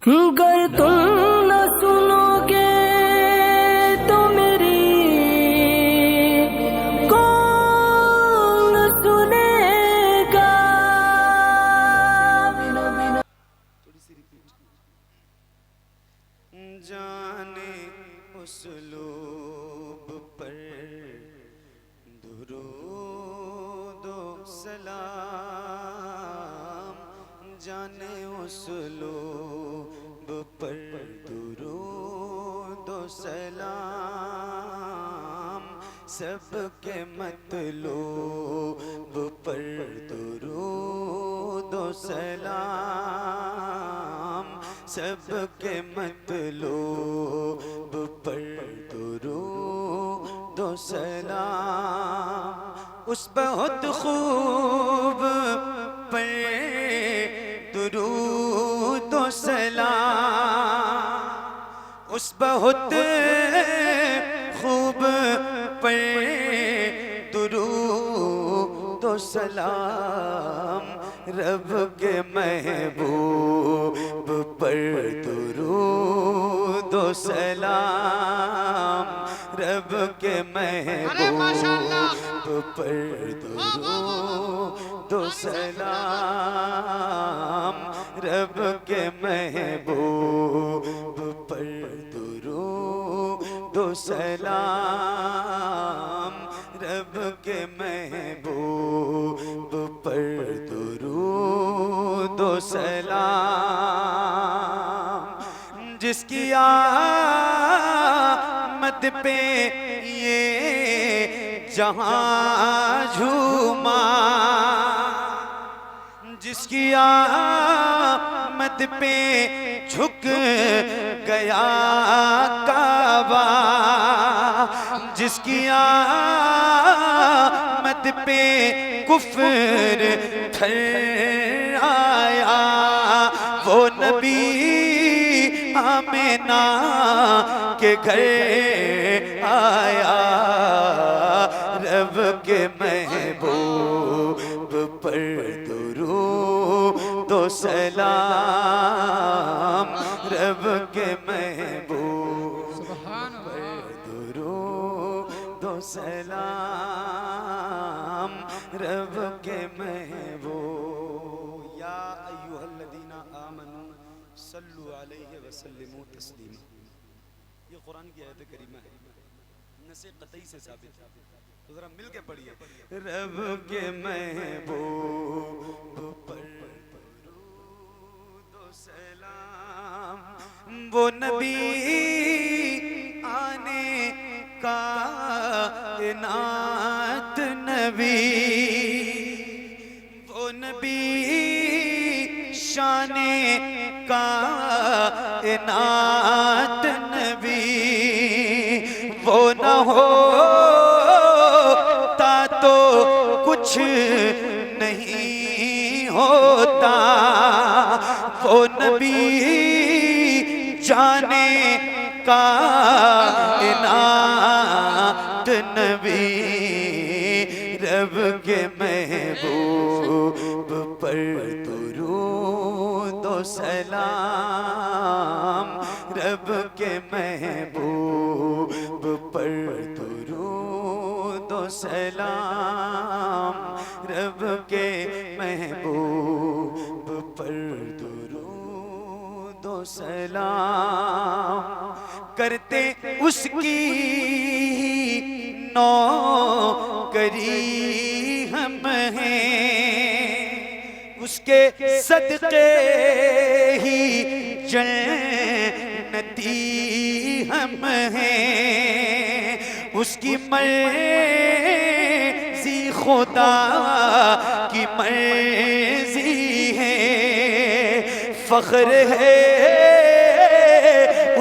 گر تم نہ سنو گے تو میری کون سنے گا؟ جانے اسلوب پر درود و سلام، جانے اسلوب پر درود و سلام، سب کے مطلوب پر درود و سلام، سب کے مطلوب پر درود و سلام، اس بہت خوب پر درود و سلام، اس بہت خوب پر درود و سلام، رب کے محبوب پر درود و سلام، رب کے محبوب پر درود و سلام، رب کے محبوب پر درود و سلام، رب کے محبوب پر درود و سلام، جس کی آمد پہ یہ جہاں جھوما، جس کی آمد پہ جھک گیا کعبہ، جس کی آمد پہ کفر تھر آیا، وہ نبی آمنہ کے گھر آیا، رب کے محبوب پر درود و سلام، رب کے محبوب پر درود و سلام، رب کے محبوب۔ یا ایھا الذین آمنوا صلوا علیہ وسلموا تسلیما، یہ قرآن کی آیت کریمہ ہے، نص قطعی سے ثابت ہے، تو ذرا مل کے پڑھیے۔ رب کے محبوب پر درود و سلام، وہ نبی آنے کائنات نبی، وہ نبی شان کائنات نبی، وہ نہ ہوتا تو کچھ نہیں ہوتا، وہ نبی جانے کائنات نبی، رب کے محبوب پر درود و سلام، رب کے محبوب پر درود و سلام، رب کے محبوب پر درود و سلام، کرتے اس کی نوکری ہم ہیں، اس کے صدقے ہی جنتی ہم ہیں، اس کی مرضی خدا کی مرضی ہے، فخر ہے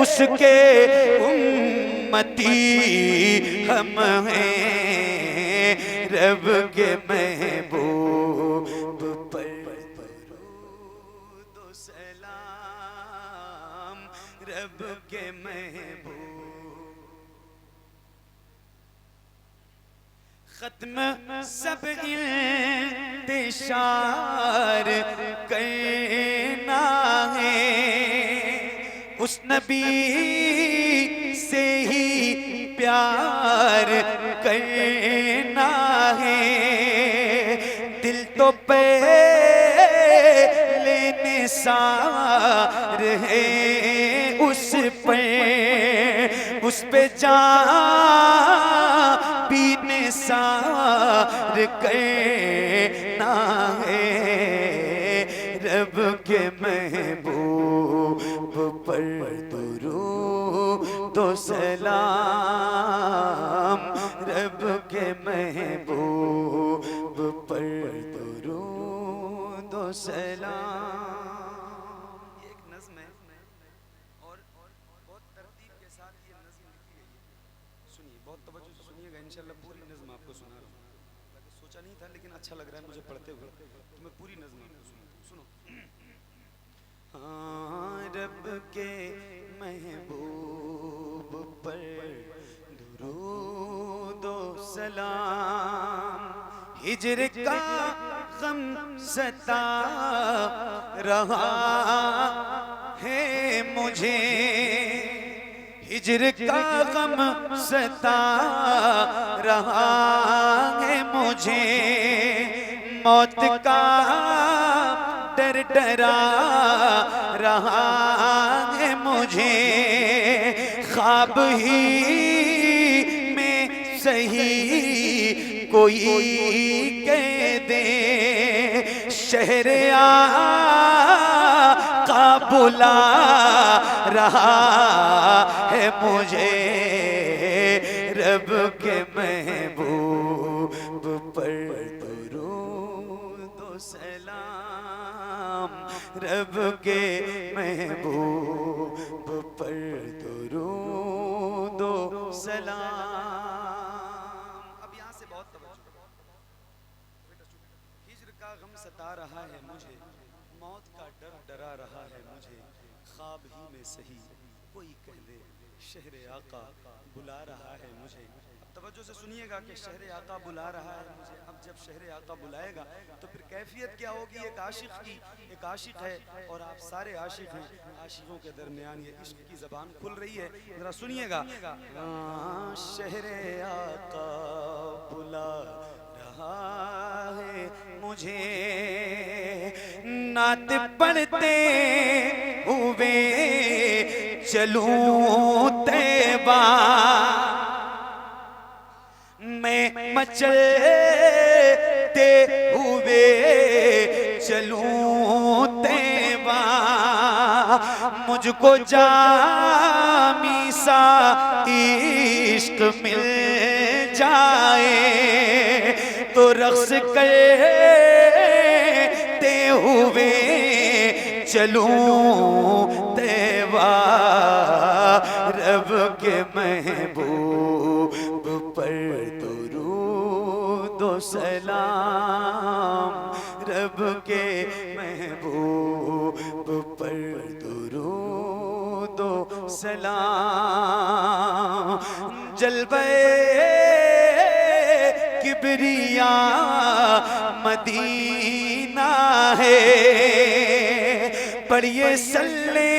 اس کے امتی ہم ہیں، رب کے محبوب پر درود و سلام، رب کے محبوب۔ ختم سب انتشار کرنا ہے، اس نبی سے ہی پیار کرنا ہے، دل تو پہلے نثار ہے اس پہ جان بھی نثار کرنا ہے، رب کے محبوب پر درود و سلام، رب کے محبوب پر درود و سلام۔ یہ ایک نظم ہے اور بہت ترتیب کے ساتھ یہ نظم لکھی گئی ہے، سنیے بہت توجہ سے سنیے گا، انشاءاللہ پوری نظم آپ کو سنا رہا ہوں، سوچا نہیں تھا لیکن اچھا لگ رہا ہے مجھے پڑھتے ہوئے تو میں پوری نظم آپ کو سناتا ہوں، سنو۔ ہاں رب کے محبوب پر درود و سلام، ہجر کا غم ستا رہا ہے مجھے، ہجر کا غم ستا رہا ہے مجھے، موت کا ڈر ڈرا رہا ہے مجھے، خواب ہی میں صحیح کوئی کہہ دے، شہر آقا بلا رہا ہے مجھے، رب کے محبوب پر درود و سلام، رب کے محبوب پر درود و سلام۔ اب یہاں سے بہت توجہ، ہجر کا غم ستا رہا ہے مجھے، موت کا ڈر ڈرا رہا ہے مجھے، خواب ہی میں صحیح کوئی کہہ دے، شہر آقا بلا رہا ہے مجھے۔ اب توجہ سے سنیے گا کہ شہر آقا بلا رہا ہے مجھے، اب جب شہر آقا بلائے گا تو پھر کیفیت کیا ہوگی ایک عاشق کی، ایک عاشق ہے اور آپ سارے عاشق ہیں، عاشقوں کے درمیان یہ عشق کی زبان کھل رہی ہے، ذرا سنیے گا۔ شہر آقا بلا رہا ہے مجھے، نعت پڑھتے ہوئے چلوں طیبہ، میں مچلتے ہوئے چلوں طیبہ، مجھ کو جامی سا عشق مل جائے تو رقص کرتے ہوئے چلوں طیبہ، رب کے محبوب پر درود و سلام، رب کے محبوب پر درود و سلام، جلوہ کبریاء مدینہ ہے، پڑھیے صلی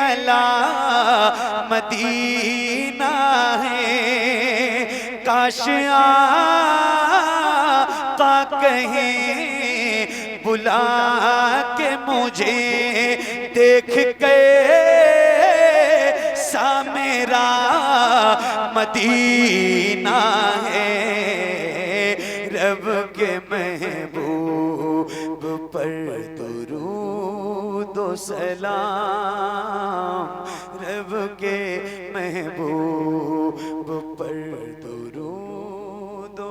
علی مدینہ ہے، کاش آقا کہیں بلا کے مجھے دیکھ کے سا میرا مدینہ ہے، رب کے محبوب پر درود و سلام، رب کے محبوب پر درود و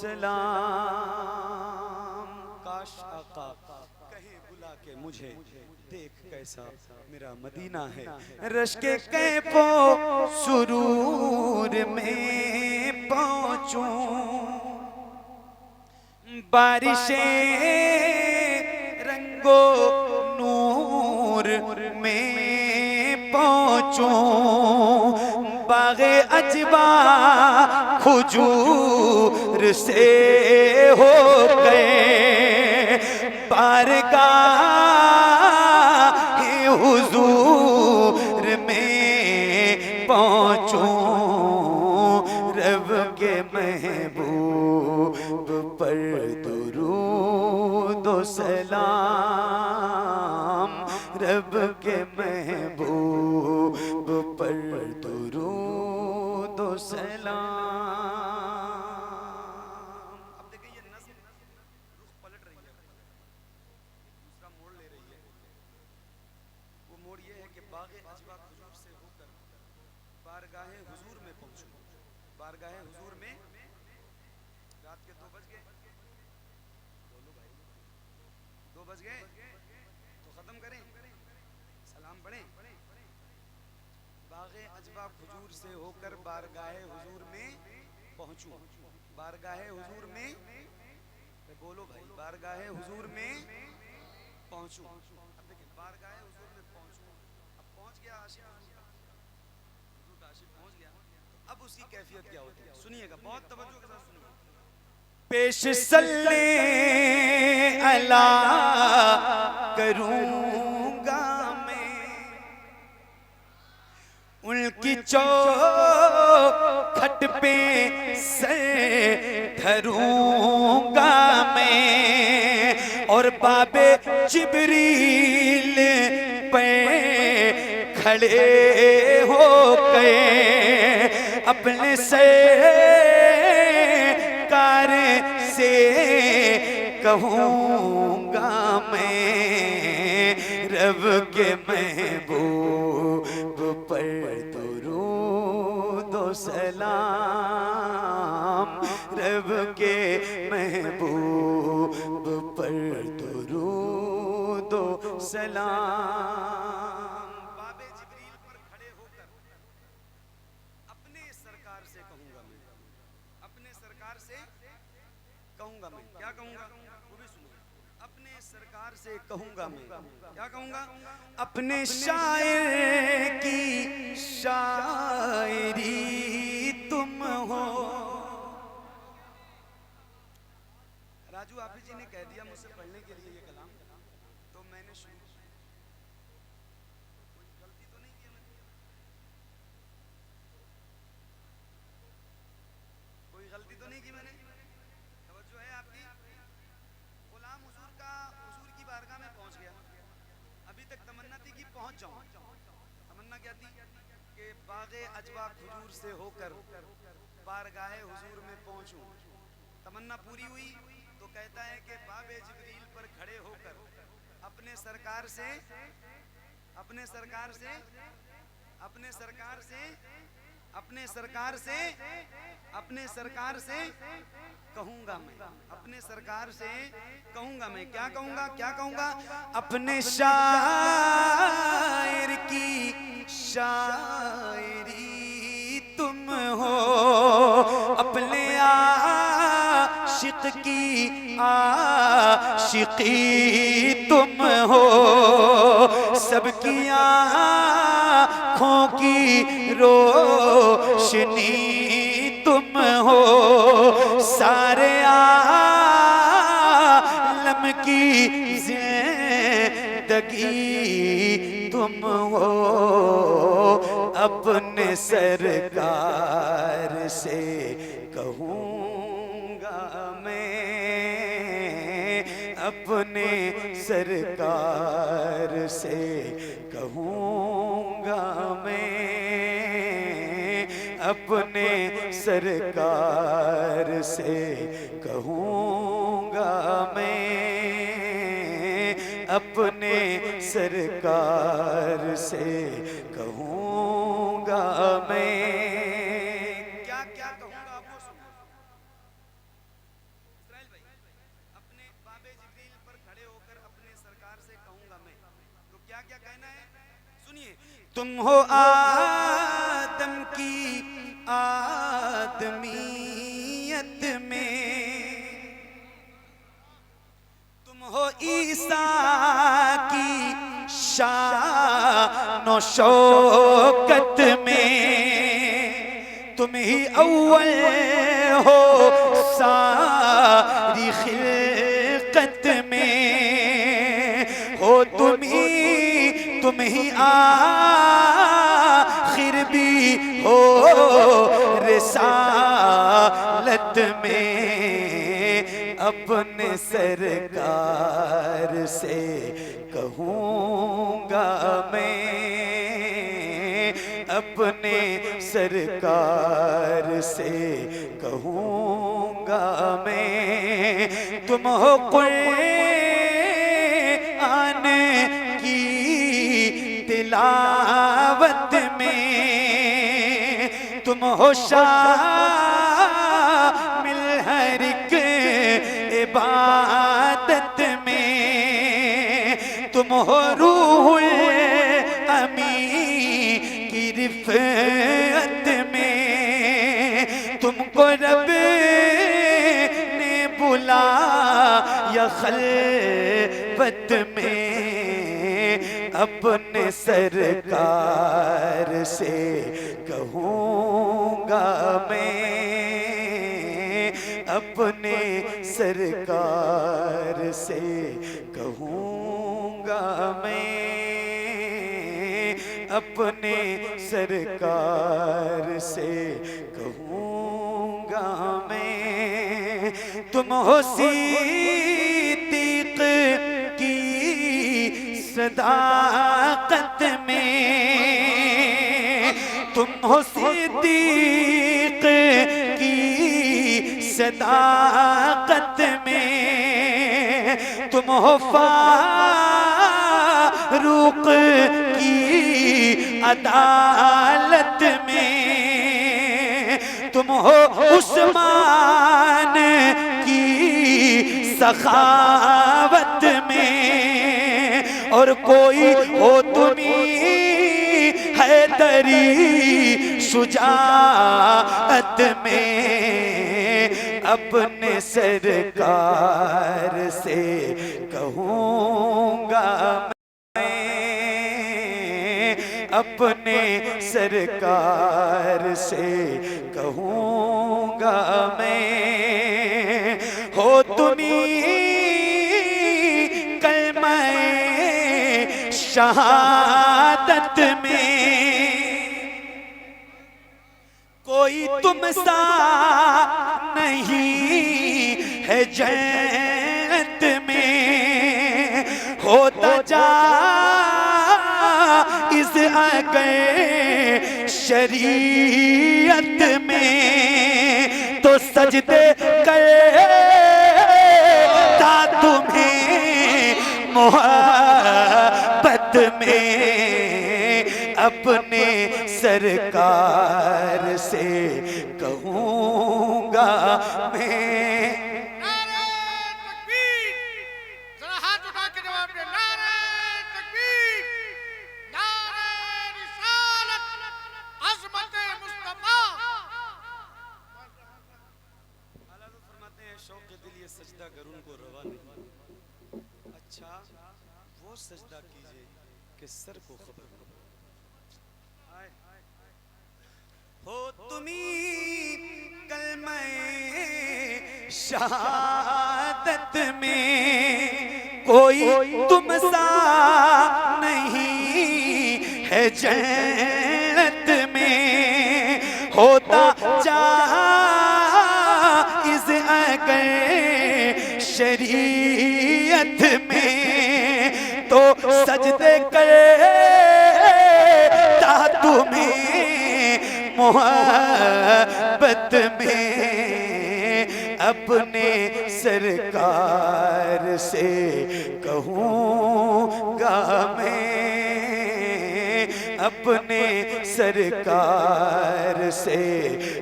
سلام، کاش آقا کہیں بلا کے مجھے دیکھ کیسا میرا مدینہ ہے، رشک کیف و سرور میں پہنچوں، بارشیں رنگ و نور میں پہنچوں، باغ عجبا کھجور سے ہو گئے، بارگاہ حضور رب کے محبوب پر درود و سلام. اب دیکھیں یہ نظم رخ پلٹ رہی ہے, دوسرا موڑ لے رہی ہے. وہ موڑ یہ ہے کہ باغ اجوا حضور سے ہو کر بارگاہ حضور میں پہنچوں. بارگاہ حضور میں رات کے 2 بج گئے, بولو بھائی 2 بج گئے تو ختم کریں, سلام پڑھیں. باغ اجوا حضور سے ہو کر بارگاہ حضور میں پہنچوں. بارگاہ حضور میں بولو بھائی, بارگاہ حضور میں پہنچوں. اب دیکھیں بارگاہ حضور میں پہنچوں, اب پہنچ گیا عاشق حضور کا عاشق پہنچ گیا, تو اب اس کی کیفیت کیا ہوتی ہے سنیے گا, بہت توجہ کے ساتھ سنیے. پیش صلی علی کروں گا میں, ان کی چوکھٹ پہ سر دھروں گا میں, اور باب جبریل پہ کھڑے ہو کے اپنے سرکار سے کہوں گا میں, رب کے محبوب پر درود و سلام, رب کے محبوب پر درود و سلام. باب جبریل پر کھڑے ہو کر اپنے سرکار سے کہوں گا میں, اپنے سرکار سے کہوں گا میں, کیا کہوں گا وہ بھی سنو. اپنے سرکار سے کہوں گا میں, کیا کہوں گا, اپنے شاعر کی شاعری تم ہو. راجو آفی جی نے کہہ دیا مجھ سے پڑھنے کے لیے یہ کلام, تو میں نے شروع کیا. کوئی غلطی تو نہیں کی میں نے, کوئی غلطی تو نہیں کی میں نے, توجہ ہے آپ کی. غلام حضور کا حضور کی بارگاہ میں پہنچ گیا, ابھی تک تمنا تھی کہ پہنچ جاؤں. تمنا کیا تھی کہ باغ اجوا حضور سے ہو کر بارگاہ حضور میں پہنچوں. تمنا پوری ہوئی تو کہتا ہے کہ باب جبریل پر کھڑے ہو کر اپنے سرکار سے اپنے سرکار سے اپنے سرکار سے اپنے سرکار سے اپنے سرکار سے کہوں گا میں, اپنے سرکار سے کہوں گا میں, کیا کہوں گا, کیا کہوں گا, اپنے شاعر کی شاعری تم ہو, اپنے عاشق کی عاشقی تم ہو, سب کی آنکھوں کی روشنی تم ہو, سارے عالم کی زندگی تم ہو. اپنے سرکار سے کہوں گا میں, اپنے سرکار سے کہوں گا میں, اپنے سرکار سے کہوں گا میں, اپنے سرکار سے کہوں گا میں. کیا کیا کہوں گا آپ کو سنو اسرائیل بھائی, اپنے باب جبریل پر کھڑے ہو کر اپنے سرکار سے کہوں گا میں, تو کیا کیا کہنا ہے سنیے. تم ہو آدم کی آدمیت میں, تم ہو عیسیٰ کی شان و شوکت میں, تم ہی اول ہو ساری خلقت میں, ہو تم ہی آخر بھی ہو رسالت میں. اپنے سرکار سے کہوں گا سرکار سے کہوں گا میں، تم ہو قرآن کی تلاوت میں، تم ہو شامل ہر ایک عبادت میں، تم ہو روح الامین کی رفعت میں، تم کو رب نے بلایا خلوت میں، اپنے سرکار سے کہوں گا میں، اپنے سرکار سے کہوں گا میں، اپنے سرکار سے کہوں گا میں، تم ہو صدیق کی صداقت میں، تم ہو صدیق کی صداقت میں، تم ہو فاروق کی عدالت میں، تم ہو عثمان کی سخاوت میں، اور کوئی ہو تمہیں حیدری شجاعت میں، اپنے سرکار سے کہوں گا میں، اپنے سرکار سے کہوں گا میں، ہو تمہیں کلمہ شہادت میں، کوئی تم سا نہیں ہے جنت میں، ہوتا جا اس اگر شریعت میں، تو سجدے کرتا تمہیں محبت میں، اپنے سرکار سے کہوں گا میں، نعرہ تکبیر، ذرا ہاتھ اٹھا کے جواب دیں، نعرہ تکبیر، نعرہ رسالت، عظمت مصطفیٰ۔ حضرت فرماتے ہیں شوق دل یہ سجدہ گر ان کو روا نہیں، اچھا وہ سجدہ کیجئے کہ سر کو خبر ہو، ہو تمہیں کلمہ شہادت میں، کوئی تم سا نہیں ہے جنت میں، ہوتا جائز اگر شریعت میں، تو سجدے کرتا تمہیں محبت میں، اپنے سرکار سے کہوں گا میں، اپنے سرکار سے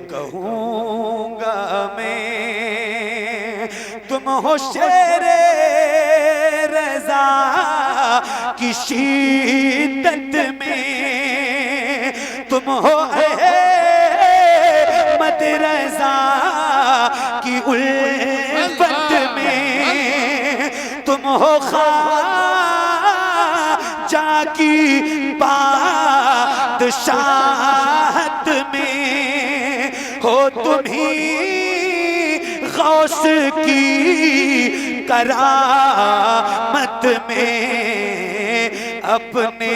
کہوں گا میں، تم ہو شیر رضا کی شدت میں، تم ہو احمد رضا کی الفت میں، تم ہو خواجہ کی بادشاہت میں، ہو تمہیں غوث کی کرامت میں، اپنے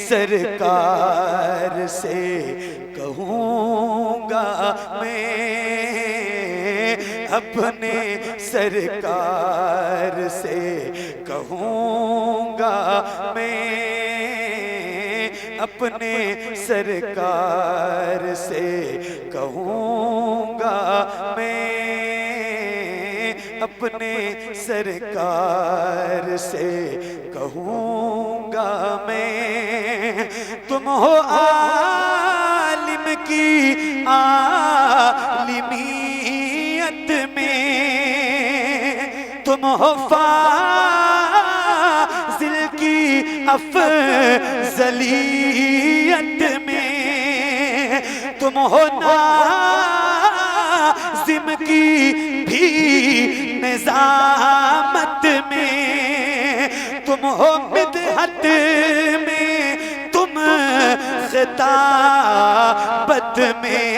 سرکار سے کہوں گا میں، اپنے سرکار سے کہوں گا میں، اپنے سرکار سے کہوں گا میں، اپنے سرکار سے کہوں گا میں، تم ہو عالم کی عالمیت میں، تم ہو فاضل کی افضلیت میں، تم ہو ناظم کی بھی نظامت میں، تم ہو مدحت میں، تم خطابت میں،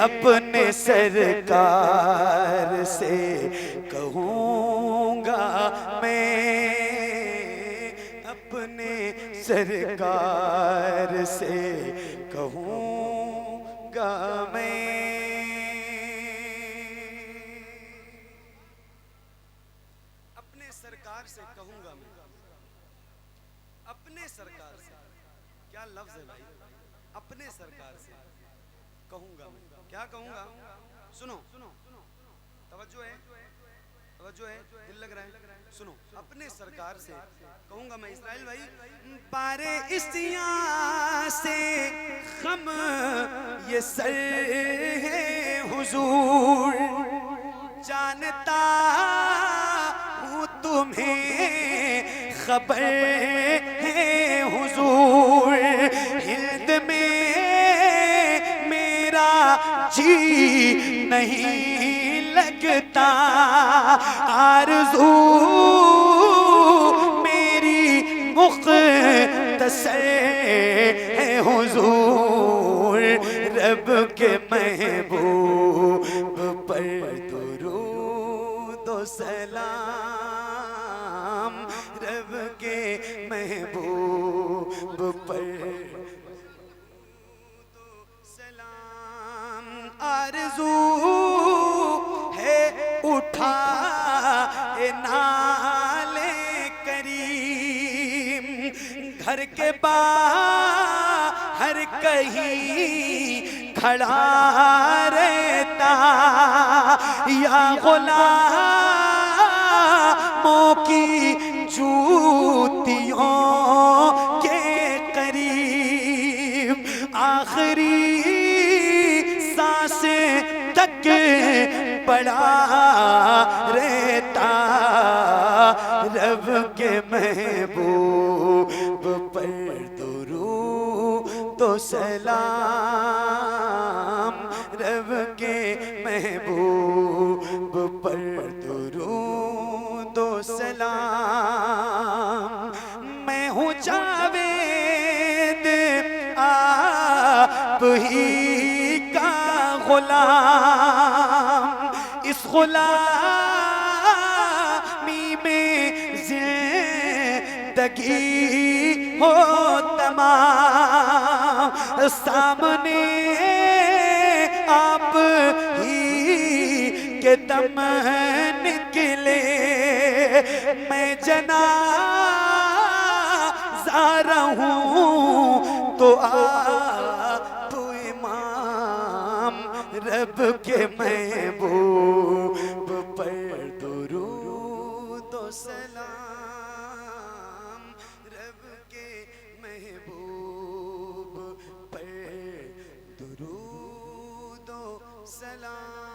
اپنے سرکار سے کہوں گا میں، اپنے سرکار سے کہوں گا میں۔ اپنے سرکار سے کہوں گا میں، اپنے سرکار سے، کیا لفظ ہے بھائی، اپنے سرکار سے کہوں گا میں، کیا کہوں گا؟ سنو توجہ ہے، توجہ ہے، دل لگ رہا ہے، سنو، اپنے سرکار سے کہوں گا میں۔ اسرائیل بھائی، پارے عصیاں سے خم یہ سر ہے حضور، جانتا ہوں تمہیں خبر ہے حضور، ہند میں میرا جی نہیں لگتا، آرزو میری مختصر ہے حضور، رب کے محبوب پر درود و سلام، رب کے محبوب پر سلام، آرزو ہے اٹھا نالے کریم، گھر کے باہر کہیں کھڑا رہتا، یا غلاموں کی جوتیوں کے قریب، آخری سانسیں تک پڑا رہتا، رب کے محبوب پر درود و سلام، رب کے محبوب پر درود و سلام، میں ہوں جاوید آپ ہی کا غلام، اس غلامی میں زندگی ہو تمام، سامنے آپ ہی کے دم نکلے، میں جنازہ رہوں تو آپ امام، رب کے محبوب پر درود و سلام، رب کے محبوب پر درود و سلام۔